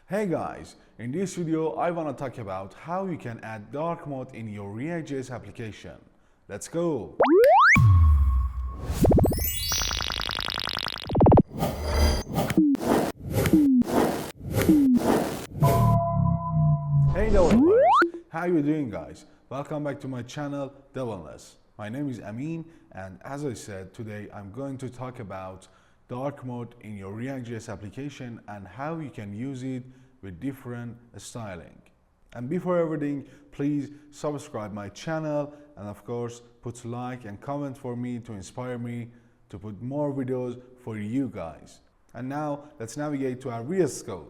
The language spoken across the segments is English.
Hey guys, in this video I want to talk about how you can add dark mode in your React.js application. Let's go! Hey developers, how you doing guys? Welcome back to my channel Develness. My name is Amin, and as I said, today I'm going to talk about dark mode in your React.js application and how you can use it with different styling. And before everything, please subscribe my channel and of course put like and comment for me to inspire me to put more videos for you guys. And now let's navigate to our VS Code.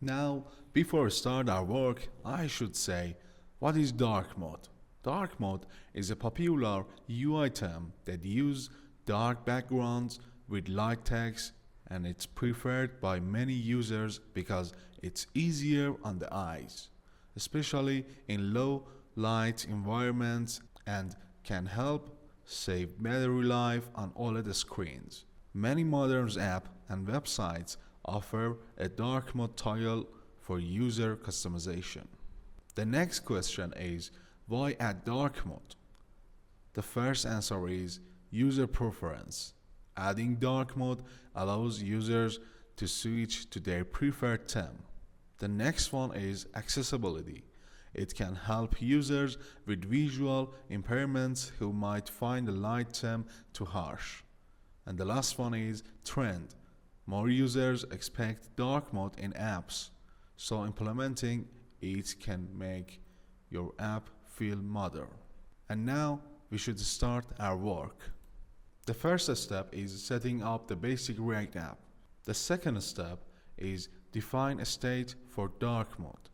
Now, before we start our work, I should say, what is dark mode? Dark mode is a popular UI term that uses dark backgrounds with light text, and it's preferred by many users because it's easier on the eyes, especially in low light environments, and can help save battery life on OLED screens. Many modern apps and websites offer a dark mode toggle for user customization. The next question is, why add dark mode? The first answer is user preference. Adding dark mode allows users to switch to their preferred theme. The next one is accessibility. It can help users with visual impairments who might find the light theme too harsh. And the last one is trend. More users expect dark mode in apps, so implementing it can make your app feel modern. And now we should start our work. The first step is setting up the basic React app. The second step is define a state for dark mode.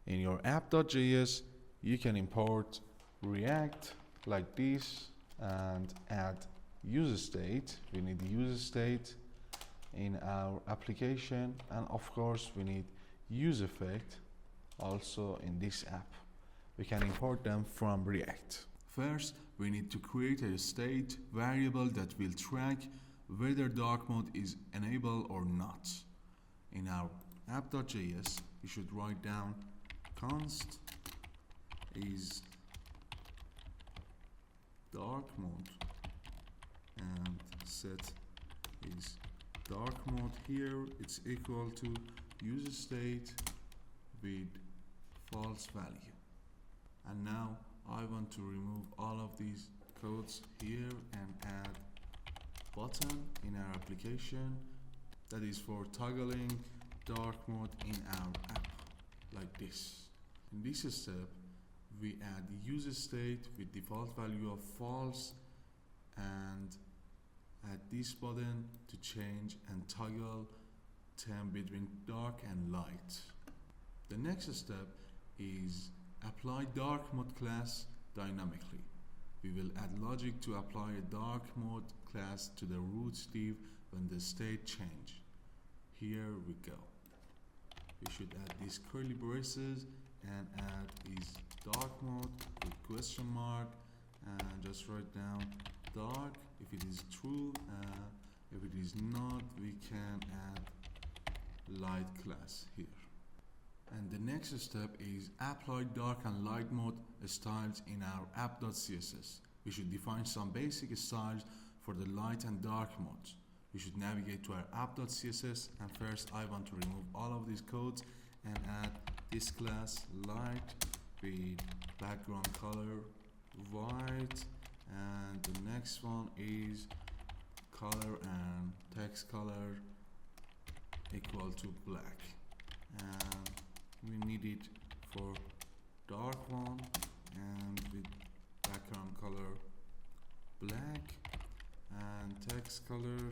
In your app.js, you can import React like this and add UseState. We need UseState in our application, and of course we need UseEffect also in this app. We can import them from React. First, we need to create a state variable that will track whether dark mode is enabled or not. In our app.js, we should write down const is dark mode and set is dark mode. Here it's equal to UseState with false value. And now I want to remove all of these codes here and add button in our application that is for toggling dark mode in our app like this. In this step, we add UseState with default value of false and add this button to change and toggle theme between dark and light. The next step is apply dark mode class dynamically. We will add logic to apply a dark mode class to the root div when the state change. Here we go. We should add these curly braces and add is dark mode with question mark and just write down dark if it is true. If it is not, we can add light class here. And the next step is apply dark and light mode styles in our app.css. We should define some basic styles for the light and dark modes. We should navigate to our app.css, and first I want to remove all of these codes and add this class light with background color white, and the next one is color and text color equal to black, and we need it for dark one and with background color black and text color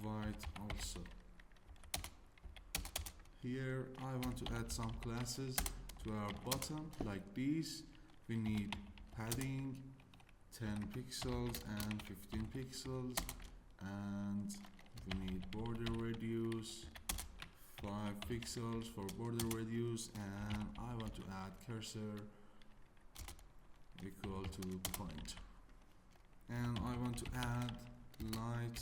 white also. Here I want to add some classes to our bottom like this. We need padding 10 pixels and 15 pixels, and we need border radius 5 pixels for border radius, and I want to add cursor equal to point, and I want to add light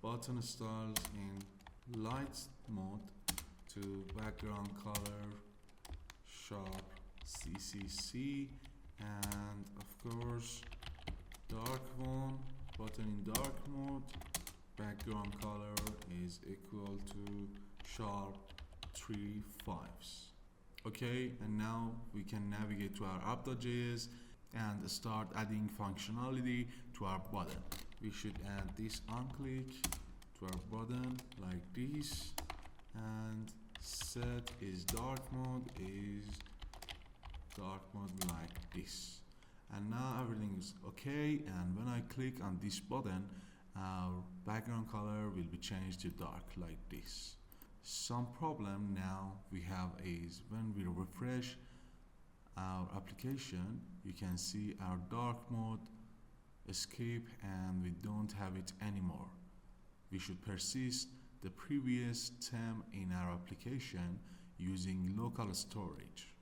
button styles in light mode to background color sharp CCC, and of course dark one, button in dark mode, background color is equal to sharp 3/5. Okay, and now we can navigate to our app.js and start adding functionality to our button. We should add this onclick to our button like this, and set is dark mode like this. And now everything is okay, and when I click on this button, our background color will be changed to dark like this. Some problem now we have is when we refresh our application, you can see our dark mode escape and we don't have it anymore. We should persist the previous theme in our application using local storage.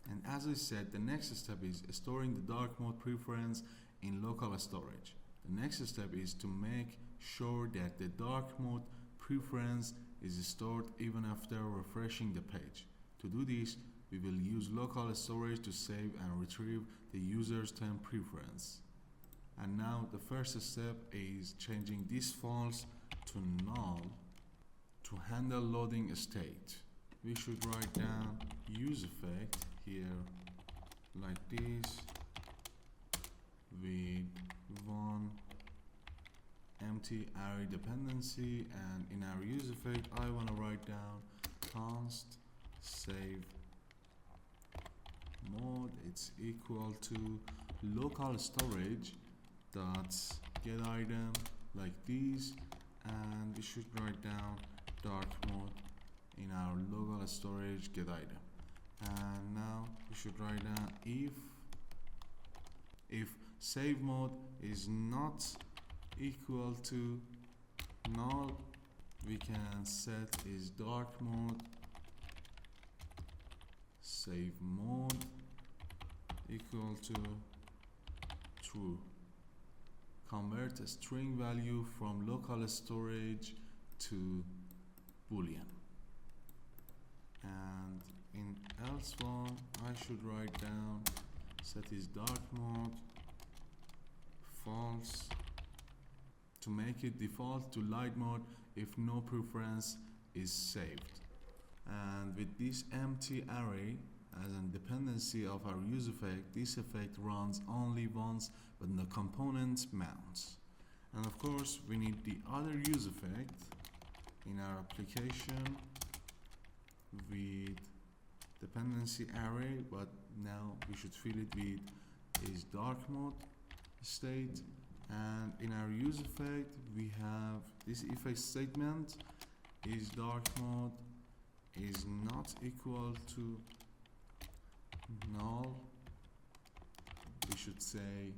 And as I said, the next step is storing the dark mode preference in local storage. The next step is to make sure that the dark mode preference is stored even after refreshing the page. To do this, we will use local storage to save and retrieve the user's theme preference. And now the first step is changing this false to null to handle loading state. We should write down UseEffect here like this with one empty array dependency, and in our UseEffect I want to write down const save mode, it's equal to local storage dot get item like this, and we should write down dark mode in our local storage get item. And now we should write down if save mode is not equal to null, we can set is dark mode save mode equal to true. Convert a string value from local storage to boolean. And in else one I should write down set is dark mode false to make it default to light mode if no preference is saved. And with this empty array as a dependency of our UseEffect, this effect runs only once when the component mounts. And of course we need the other UseEffect in our application with dependency array, but now we should fill it with is dark mode state. And in our UseEffect we have this if statement is dark mode is not equal to null. We should say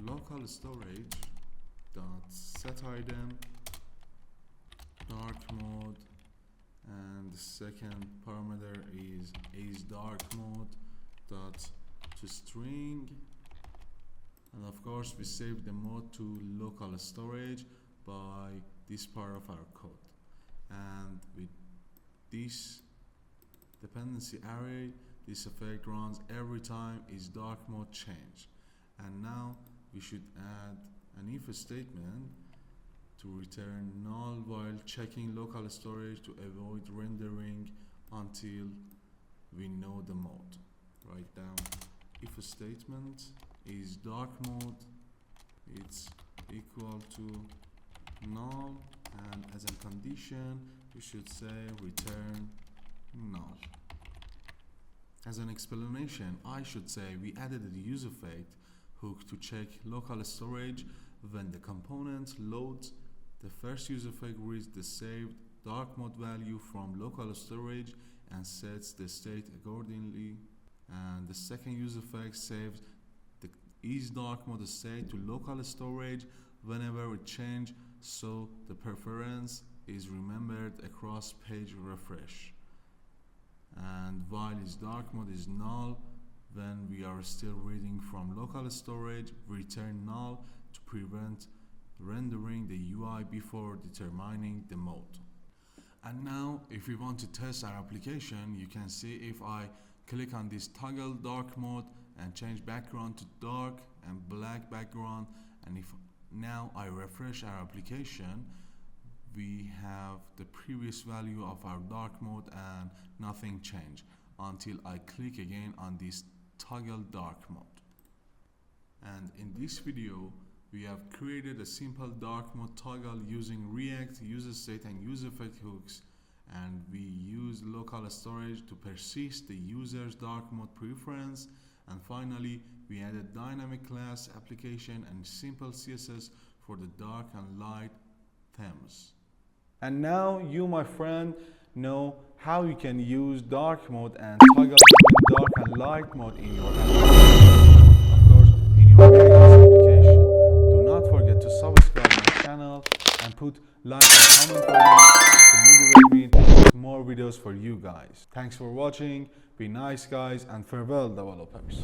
local storage dot set item dark mode, and the second parameter is dark mode dot to string. And of course we save the mode to local storage by this part of our code. And with this dependency array, this effect runs every time is dark mode change. And now we should add an if statement to return null while checking local storage to avoid rendering until we know the mode. Write down if statement is dark mode, it's equal to null, and as a condition we should say return null. As an explanation, I should say we added the UseEffect hook to check local storage when the component loads. The first UseEffect reads the saved dark mode value from local storage and sets the state accordingly, and the second UseEffect saves the is dark mode state to local storage whenever it changes, so the preference is remembered across page refresh. And while is dark mode is null, when we are still reading from local storage, we return null to prevent rendering the UI before determining the mode. And now if we want to test our application, you can see if I click on this toggle dark mode and change background to dark and black background, and if now I refresh our application, we have the previous value of our dark mode and nothing changed until I click again on this toggle dark mode. And in this video we have created a simple dark mode toggle using React, UseState and UseEffect hooks, and we use LocalStorage to persist the user's dark mode preference, and finally we added dynamic class application and simple CSS for the dark and light themes. And now you, my friend, know how you can use dark mode and toggle between dark and light mode in your application. Of course, in your React application. Do not forget to subscribe my channel and put like and comment to motivate me to post more videos for you guys. Thanks for watching. Be nice, guys, and farewell, developers.